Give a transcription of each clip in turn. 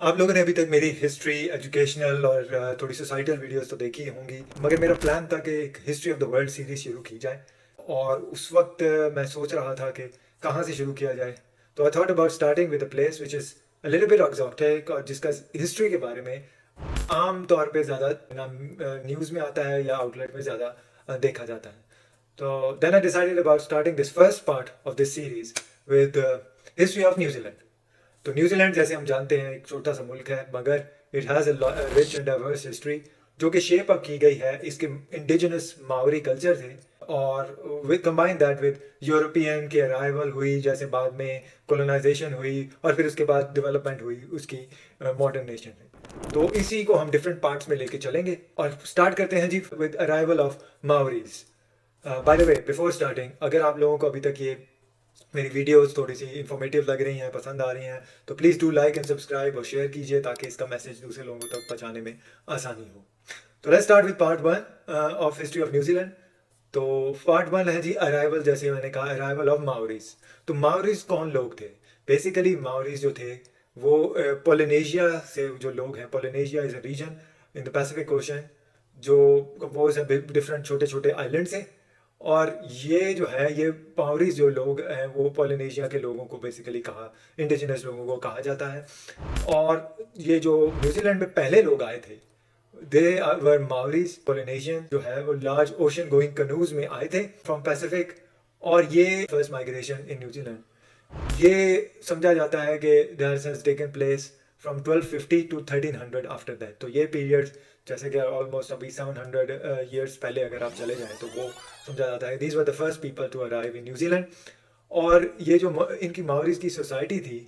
आप लोगों ने अभी तक मेरी हिस्ट्री, एजुकेशनल और थोड़ी सोसाइटल वीडियोस तो देखी होंगी, मगर मेरा प्लान था कि एक history of the world series शुरू की जाए। और उस वक्त मैं सोच रहा था कि कहाँ से शुरू किया जाए। तो I thought about starting with a place which is a little bit exotic और जिसका हिस्ट्री के बारे में आम तौर पे ज़्यादा ना न्यूज़ में आता है या आउटलेट में ज़्यादा देखा जाता है। तो then I decided about starting this first part of this series with history of New Zealand. तो न्यूजीलैंड जैसे हम जानते हैं एक छोटा सा मुल्क है, मगर it has a rich and diverse history जो कि शेप अप की गई है इसके इंडिजिनस मावरी कल्चर से। और with combine that with European की अराइवल हुई, जैसे बाद में कॉलोनाइजेशन हुई और फिर उसके बाद डेवलपमेंट हुई उसकी मॉडर्न नेशन में। तो इसी को हम डिफरेंट पार्ट्स में लेके चलेंगे और स्टार्ट करते हैं जी with arrival of Maoris. By the way, before starting, अगर आप लोगों को अभी तक ये मेरी वीडियोस थोड़ी सी इंफॉर्मेटिव लग रही हैं, पसंद आ रही हैं, तो please do like and subscribe और शेयर कीजिए ताकि इसका मैसेज दूसरे लोगों तक पहुंचाने में आसानी हो। तो let's start with part one of history of New Zealand. तो पार्ट वन है जी अराइवल, जैसे मैंने कहा अराइवल ऑफ माओरीज। तो माओरीज कौन लोग थे? बेसिकली माओरीज जो थे वो पोलिनेशिया से जो लोग हैं। Polynesia is a region in the Pacific Ocean जो कंपोज है डिफरेंट छोटे छोटे आइलैंड से। और ये जो है ये माओरीज जो लोग हैं वो पोलिनेशिया के लोगों को बेसिकली कहा, इंडिजिनस लोगों को कहा जाता है। और ये जो न्यूजीलैंड में पहले लोग आए थे दे वर माओरीज पोलिनेशियन जो है वो लार्ज ओशन गोइंग कनूज में आए थे फ्रॉम पैसिफिक। और ये फर्स्ट माइग्रेशन इन न्यूजीलैंड ये समझा जाता है कि that has taken place from 1250 to 1300 after that. तो ये पीरियड जैसे कि ऑलमोस्ट अभी 700 ईयर्स पहले अगर आप चले जाएं तो वो समझा जाता है these were the first people to arrive in New Zealand. और ये जो इनकी माओरीज की सोसाइटी थी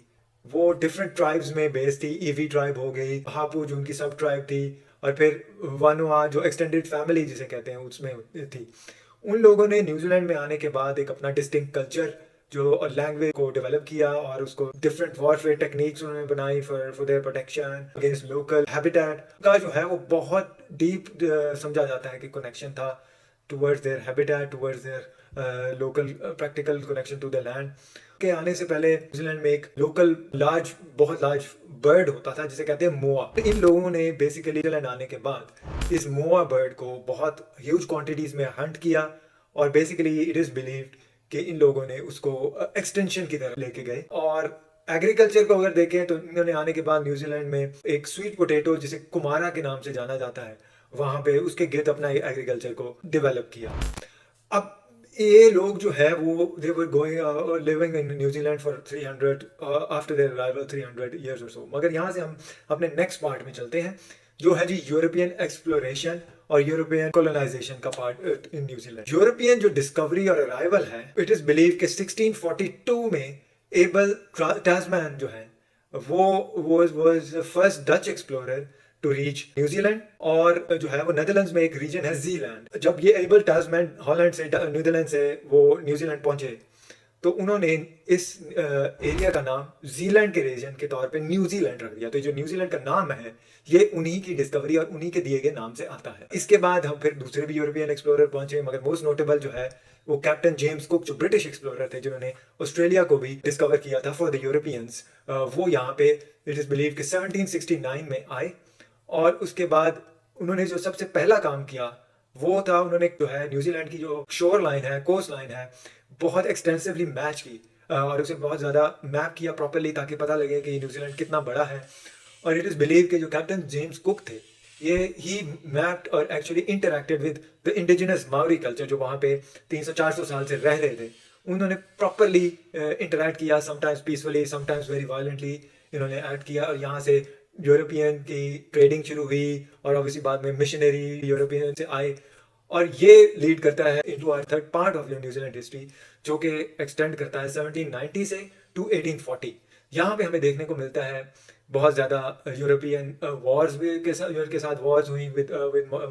वो डिफरेंट ट्राइब्स में बेस्ड थी। ईवी ट्राइब हो गई, हापू जो उनकी सब ट्राइब थी, और फिर वानुआ जो एक्सटेंडेड फैमिली जिसे कहते हैं उसमें थी। उन लोगों ने न्यूजीलैंड में आने के बाद एक अपना डिस्टिंक्ट कल्चर जो लैंग्वेज को डेवलप किया और उसको डिफरेंट वॉरफेयर टेक्निक्स उन्होंने बनाई for their protection against local habitat का जो है वो बहुत डीप समझा जाता है कि कनेक्शन था towards their habitat, towards their local practical connection to the land. के आने से पहले न्यूजीलैंड में एक लोकल बहुत लार्ज बर्ड होता था जिसे कहते हैं मोआ। तो इन लोगों ने बेसिकली न्यूजीलैंड आने के बाद इस मोआ बर्ड को बहुत ह्यूज क्वांटिटीज में हंट किया और बेसिकली इट इज बिलीव्ड कि इन लोगों ने उसको एक्सटेंशन की तरफ लेके गए। और एग्रीकल्चर को अगर देखें तो इन्होंने आने के बाद न्यूजीलैंड में एक स्वीट पोटैटो जिसे कुमारा के नाम से जाना जाता है वहां पे उसके गिर्द अपना एग्रीकल्चर को डेवलप किया। अब ये लोग जो है वो they were going living in New Zealand for 300 after their arrival 300 years और सो। मगर यहाँ से हम अपने नेक्स्ट पार्ट में चलते हैं जो है जी यूरोपियन एक्सप्लोरेशन और यूरोपियन कॉलोनाइजेशन का पार्ट इन न्यूजीलैंड। यूरोपियन जो डिस्कवरी और अराइवल है इट इज बिलीव कि 1642 में एबल टास्मैन जो है वो was the first Dutch explorer to reach New Zealand. और जो है वो नेदरलैंड्स में एक रीजन है जीलैंड। जब ये एबल टास्मैन हॉलैंड से नीदरलैंड से वो न्यूजीलैंड पहुंचे तो उन्होंने इस एरिया का नाम जीलैंड के रीजन के तौर पे न्यूजीलैंड रख दिया। तो जो न्यूजीलैंड का नाम है ये उन्हीं की डिस्कवरी और उन्हीं के दिए गए नाम से आता है। इसके बाद हम फिर दूसरे भी यूरोपियन एक्सप्लोरर पहुंचे, मगर मोस्ट नोटेबल जो है वो कैप्टन जेम्स कुक जो ब्रिटिश एक्सप्लोरर थे जिन्होंने ऑस्ट्रेलिया को भी डिस्कवर किया था फॉर द यूरोपियंस। वो यहाँ पे इट इज बिलीव कि 1769 में आए। और उसके बाद उन्होंने जो सबसे पहला काम किया वो था उन्होंने जो है न्यूजीलैंड की जो शोर लाइन है, कोस्ट लाइन है, बहुत एक्सटेंसिवली मैच की और उसे बहुत ज़्यादा मैप किया प्रॉपरली ताकि पता लगे कि न्यूजीलैंड कितना बड़ा है। और इट इज़ बिलीव कि जो कैप्टन जेम्स कुक थे ये ही मैप्ड और actually interacted with the indigenous Maori culture जो वहाँ पे 300-400 साल से रह रहे थे। उन्होंने प्रॉपरली इंटरेक्ट किया, sometimes peacefully, sometimes very violently इन्होंने एक्ट किया। और यहाँ से यूरोपियन की ट्रेडिंग शुरू हुई और ऑब्वियसली बाद में मिशनरी यूरोपियन से आए। और ये लीड करता है into our third part of your New Zealand history जो कि एक्सटेंड करता है 1790 से टू 1840। यहाँ पे हमें देखने को मिलता है बहुत ज़्यादा यूरोपियन वॉर्स भी के साथ वॉर्स हुई विद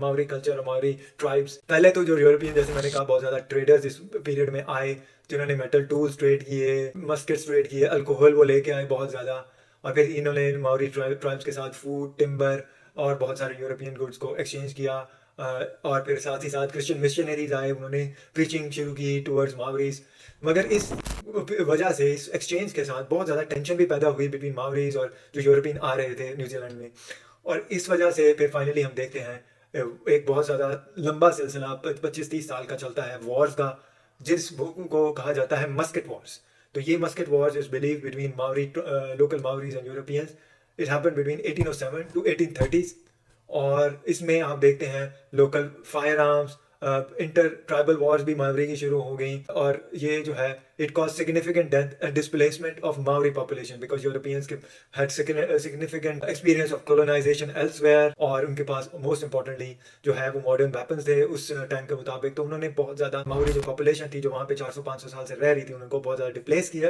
मावरी कल्चर और मावरी ट्राइब्स। पहले तो जो यूरोपियन जैसे मैंने कहा बहुत ज़्यादा ट्रेडर्स इस पीरियड में आए जिन्होंने मेटल टूल्स ट्रेड किए, मस्केट्स ट्रेड किए, अल्कोहल वो लेके आए बहुत ज़्यादा। और फिर इन्होंने मावरी ट्राइब्स के साथ फूड, टिम्बर और बहुत सारे यूरोपियन गुड्स को एक्सचेंज किया। और फिर साथ ही साथ क्रिश्चियन मिशनरीज आए, उन्होंने प्रीचिंग शुरू की टुवर्ड्स मावरीज। मगर इस वजह से, इस एक्सचेंज के साथ बहुत ज़्यादा टेंशन भी पैदा हुई बिटवीन मावरीज और जो यूरोपियन आ रहे थे न्यूजीलैंड में। और इस वजह से फिर फाइनली हम देखते हैं एक बहुत ज़्यादा लंबा सिलसिला 25-30 साल का चलता है वॉर्स का, जिस को कहा जाता है मस्केट वॉर्स। तो ये musket wars is believe between Maori, local Maoris and Europeans. It happened between 1807 to 1830। और इसमें आप देखते हैं local firearms, intertribal wars भी मावरी की शुरू हो गई। और ये जो है it cause significant death and displacement of Maori population because Europeans के had significant experience of colonisation elsewhere. और उनके पास मोस्ट इंपॉर्टेंटली जो है वो मॉडर्न वेपन्स थे उस टाइम के मुताबिक। तो उन्होंने बहुत ज़्यादा मावरी जो पॉपुलेशन थी जो वहाँ पे 400-500 साल से रह रही थी, उनको बहुत ज़्यादा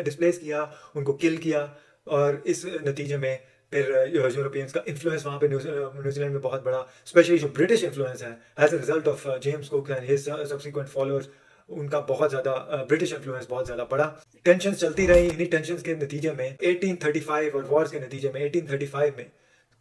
डिस्प्लेस किया, उनको किल किया। और इस नतीजे में फिर यूरोपियंस का इन्फ्लुएंस वहाँ पे न्यूजीलैंड में बहुत बड़ा, स्पेशली जो ब्रिटिश इन्फ्लुएंस है as a result of James Cook and his subsequent followers, उनका बहुत ज़्यादा ब्रिटिश इन्फ्लुएंस बहुत ज़्यादा पड़ा। टेंशन चलती रही। इन्हीं टेंशन के नतीजे में 1835 और वॉर्स के नतीजे में 1835 में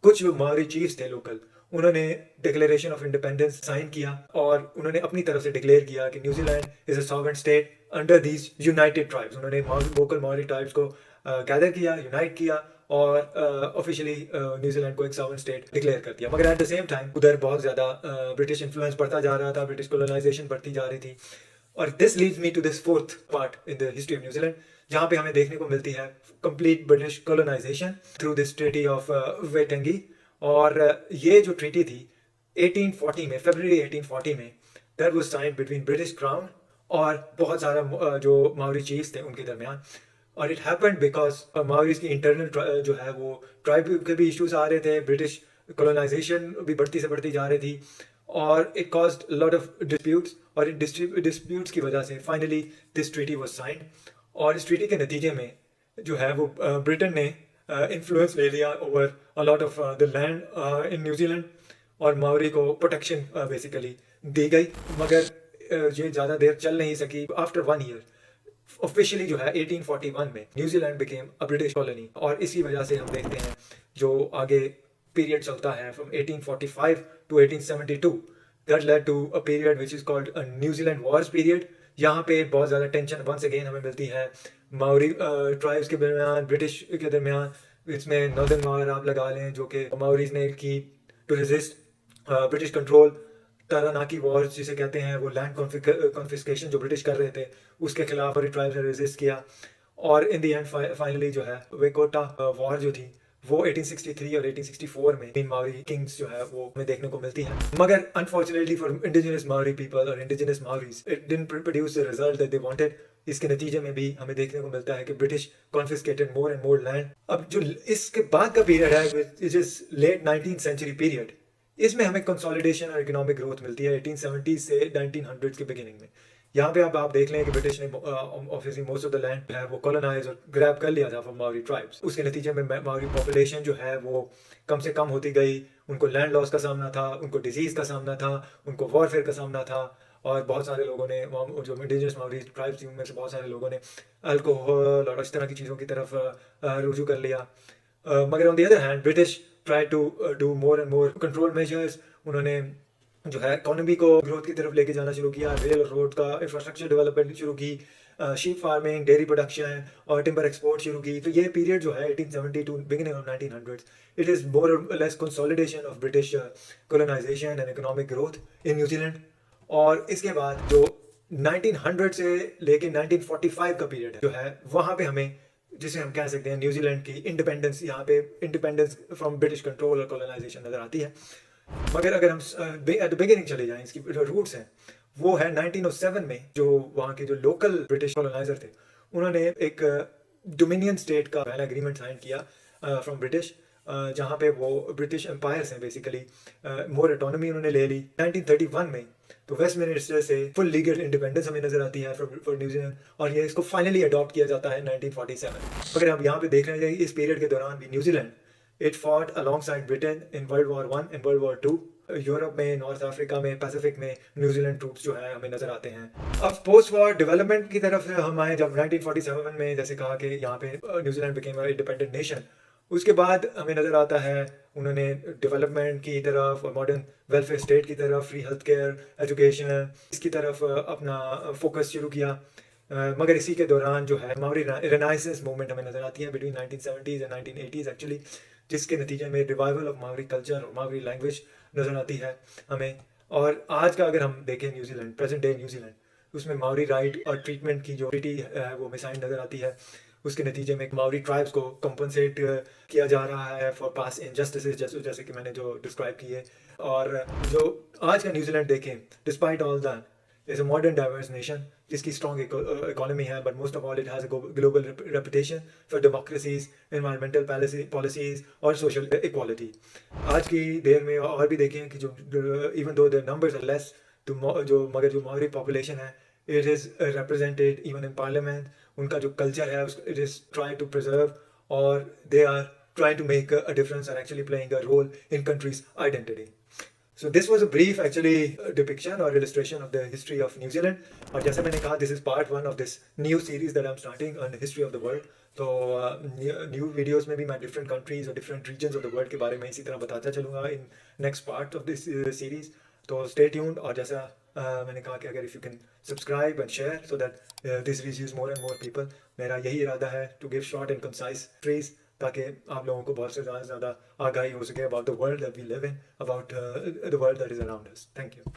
कुछ मावरी चीफ्स थे लोकल, उन्होंने डिक्लेरेशन ऑफ इंडिपेंडेंस साइन किया और उन्होंने अपनी तरफ से डिक्लेयर किया कि New Zealand is a sovereign state under these United tribes. उन्होंने लोकल मावरी ट्राइब्स को गैदर किया, यूनाइट किया और ऑफिशियली न्यूजीलैंड को एक सॉवरेन स्टेट डिक्लेयर कर दिया। मगर एट द सेम टाइम उधर बहुत ज़्यादा ब्रिटिश इन्फ्लुएंस बढ़ता जा रहा था, ब्रिटिश कॉलोनाइजेशन बढ़ती जा रही थी। और this leads me to this fourth part in the history of New Zealand, जहाँ पे हमें देखने को मिलती है complete British colonisation through this treaty of Waitangi. और ये जो ट्रीटी थी 1840 में, फरवरी 1840 में, that was signed between British crown और बहुत सारा जो मावरी चीफ्स थे उनके दरमियान। और इट हैपेंड बिकॉज मावरीज की इंटरनल जो है वो ट्राइब के भी इश्यूज आ रहे थे, ब्रिटिश कॉलोनाइजेशन भी बढ़ती से बढ़ती जा रही थी और it caused lot of disputes. और इन डिस्प्यूट्स की वजह से finally this treaty was signed. और इस ट्रीटी के नतीजे में जो है वो ब्रिटेन ने इन्फ्लुएंस ले लिया over a lot of the land in New Zealand और मावरी को प्रोटेक्शन बेसिकली दी गई। मगर ये ज़्यादा देर चल नहीं सकी। आफ्टर 1 ईयर ऑफिशियली जो है 1841 में New Zealand became a British colony. और इसी वजह से हम देखते हैं जो आगे पीरियड चलता है from 1845 to 1872, that led to a period which is called a New Zealand wars period. यहाँ पे बहुत ज़्यादा टेंशन वंस अगेन हमें मिलती है मावरी ट्राइब्स के दरमियान, ब्रिटिश के दरमियान। इसमें नॉर्दर्न वॉर आप लगा लें जो कि मावरीज ने की to resist British control. Taranaki war जिसे कहते हैं, वो लैंड कॉन्फिस्केशन जो ब्रिटिश कर रहे थे उसके खिलाफ और ट्राइब्स ने रेजिस्ट किया। और इन दी एंड फाइनली जो है वेकोटा वॉर जो थी वो 1863 और 1864 में तीन मावरी किंग्स जो है वो हमें देखने को मिलती है। मगर unfortunately for indigenous Maori people और indigenous Maoris it didn't produce the result that they wanted. इसके नतीजे में भी हमें देखने को मिलता है कि British confiscated more and more land. अब जो इसके बाद का पीरियड है which is late 19th century period, इसमें हमें कंसोलिडेशन और इकोनॉमिक ग्रोथ मिलती है 1870 से 1900 के बिगिनिंग में। यहाँ पे आप देख लें कि ब्रिटिश ने obviously most of the land है वो कॉलोनाइज और ग्रैब कर लिया था फ्रॉम मावरी ट्राइब्स। उसके नतीजे में मावरी पॉपुलेशन जो है वो कम से कम होती गई। उनको लैंड लॉस का सामना था, उनको डिजीज़ का सामना था, उनको वॉरफेयर का सामना था। और बहुत सारे लोगों ने जो इंडिजिनस मावरी ट्राइब्स थी उनमें से बहुत सारे लोगों ने अल्कोहल और इस तरह की चीज़ों की तरफ रुजू कर लिया। मगर on the other hand British try to do more and more control measures. उन्होंने जो है इकोनॉमी को ग्रोथ की तरफ लेके जाना शुरू किया, रेल और रोड का इंफ्रास्ट्रक्चर डेवलपमेंट शुरू की, शीप फार्मिंग, डेयरी प्रोडक्शन और टिम्बर एक्सपोर्ट शुरू की। तो ये पीरियड जो है 1870 to beginning of 1900 it is more और less consolidation of British colonization and economic growth in New Zealand. और इसके बाद जो 1900 से लेके 1945 का पीरियड जो है वहाँ पे हमें जिसे हम कह सकते हैं न्यूजीलैंड की इंडिपेंडेंस, यहाँ पे इंडिपेंडेंस फ्रॉम ब्रिटिश कंट्रोल और कॉलोनाइजेशन नज़र आती है। मगर अगर हम एट द बिगिनिंग चले जाएं, इसकी जो रूट्स हैं वो है 1907 में जो वहाँ के जो लोकल ब्रिटिश कॉलोनाइजर थे उन्होंने एक डोमिनियन स्टेट का पहला एग्रीमेंट साइन किया फ्रॉम ब्रिटिश, जहाँ पे वो ब्रिटिश एम्पायर्स हैं बेसिकली मोर ऑटोनॉमी उन्होंने ले ली 1931 में। तो वेस्टमिनिस्टर से फुल लीगल इंडिपेंडेंस हमें नजर आती है फॉर न्यूजीलैंड और ये इसको फाइनली अडॉप्ट किया जाता है 1947। अगर आप यहाँ पे देख रहे हैं इस पीरियड के दौरान भी New Zealand it fought alongside Britain in world war 1 and world war 2। Europe में, नॉर्थ अफ्रीका में, पैसिफिक में न्यूजीलैंड ट्रूप्स जो है हमें नजर आते हैं। अब पोस्ट वॉर डेवलपमेंट की तरफ हम आए जब 1947 में, जैसे कहा कि यहाँ पे New Zealand became a independent nation उसके बाद हमें नज़र आता है उन्होंने डेवलपमेंट की तरफ और मॉडर्न वेलफेयर स्टेट की तरफ, फ्री हेल्थ केयर, एजुकेशन, इसकी तरफ अपना फोकस शुरू किया। मगर इसी के दौरान जो है मावरी रेनाइसेंस मूवमेंट हमें नज़र आती है between 1970s and 1980s actually, जिसके नतीजे में रिवाइवल ऑफ मावरी कल्चर और मावरी लैंग्वेज नज़र आती है हमें। और आज का अगर हम देखें न्यूजीलैंड, प्रेजेंट डे न्यूजीलैंड, उसमें मावरी राइट और ट्रीटमेंट की जो ट्रीटी है वो मिसाइल नज़र आती है। उसके नतीजे में मावरी ट्राइब्स को कंपनसेट किया जा रहा है फॉर पास इनजस्टिस, जैसे कि मैंने जो डिस्क्राइब किए। और जो आज का न्यूजीलैंड देखें, despite all that is a modern diverse nation जिसकी स्ट्रॉन्ग इकोनॉमी है, but most of all it has a global reputation for democracies, environmental policies और सोशल इक्वालिटी। आज की देर में और भी देखें कि जो even though the numbers are less, तो जो मगर जो मावरी पॉपुलेशन है it is represented even in parliament. उनका जो कल्चर है it is try to preserve, और they are try to make a difference और actually playing a role in country's identity. So this was a brief actually depiction or illustration of the history of New Zealand. और जैसे मैंने कहा, this is part one of this new series that I'm starting on the history of the world. तो new videos में भी मैं different countries और different regions of the world के बारे में इसी तरह बताता चलूँगा in next part of this series. तो स्टे ट्यून्ड। और जैसा मैंने कहा कि अगर if you can subscribe and share so that this reaches more and more people, मेरा यही इरादा है to give short and concise trees, ताकि आप लोगों को बहुत से ज़्यादा आगाही हो सके about the world that we live in, about the world that is around us. Thank you.